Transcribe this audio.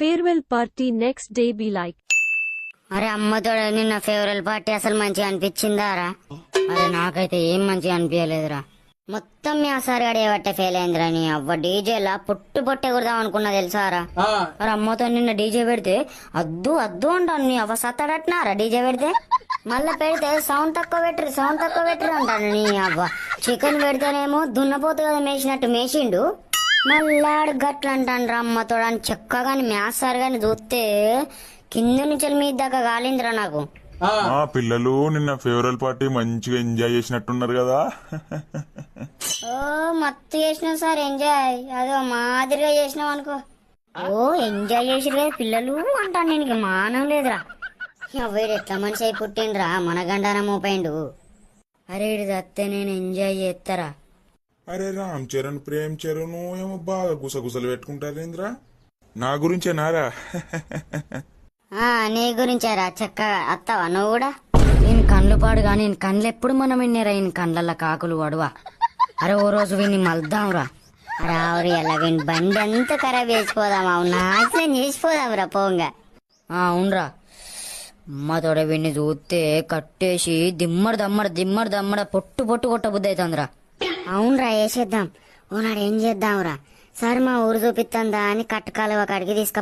farewell party next day be like? అరే అమ్మతో నిన్న ఫేవరెల్ పార్టీ అసలు మంచిగా అనిపించిందారా? అరే నాకైతే ఏం మంచిగా అనిపించలేదురా. మొత్తం మీ సార్ గడి బట్టే ఫెయిల్ అయిందిరా. నీ అవ్వ డీజేలా పొట్టే కొడదాం అనుకున్నా తెలుసారా? మరి అమ్మతో నిన్న డీజే పెడితే అద్దు అంటాను. నీ అవ్వ సత్తడట్నారా డీజే పెడితే? మళ్ళా పెడితే సౌండ్ తక్కువ పెట్టరు అంటాను. నీ అవ్వ చికెన్ పెడితేనేమో దున్నపోతు కదా మేసినట్టు మేసిండు. మళ్ళాడు గట్ల అంటాను రా అమ్మతో అని చెక్కగాని మేస్తారు గాని చూస్తే కింద నుంచి మీద దాకా కాలిందిరా నాకు. మా పిల్లలు నిన్న ఫేవరల్ పార్టీ మంచిగా ఎంజాయ్ చేసినట్టున్నారు కదా. ఓ మత్తు చేసినాం సార్ ఎంజాయ్, అదో మాదిరిగా చేసినాం అనుకో. ఓ ఎంజాయ్ చేసిరు పిల్లలు అంటాను. నేను మానం లేదురా. వీడు ఎట్లా మనిషి అయి పుట్టిండ్రా, మన గండాన మోపైండు. అరే వీడు చస్తే నేను ఎంజాయ్ చేస్తారా? అరే రామ్ చరణ్ ప్రేమ్ చరణ్ ఏమో బాగా గుసగుసలు పెట్టుకుంటారేంద్రా. నా గురించే నారా? నీ గురించారా? చక్కగా అత్తావా నువ్వు కూడా? నేను కండ్లు పాడుగా, నేను కండ్లు ఎప్పుడు మనం విన్నారా? ఈయన కండ్లల్లో కాకులు వడవా. అరే ఓ రోజు విని మల్దాంరా. అరే ఆవురి అలా విని బండి అంతా ఖరాబ్ చేసిపోదామా, నాశనం చేసిపోదాంరా పోంగా. అవునరా, అమ్మతోడ విన్ని చూస్తే కట్టేసి దిమ్మడ పొట్టు కొట్టబుద్ధి అవుతుందిరా. అవునరా వేసేద్దాం. ఓనాడు ఏం చేద్దాంరా? సరే మా ఊరు చూపిస్తుందా అని కట్టకాలువ కాడికి తీసుకపో.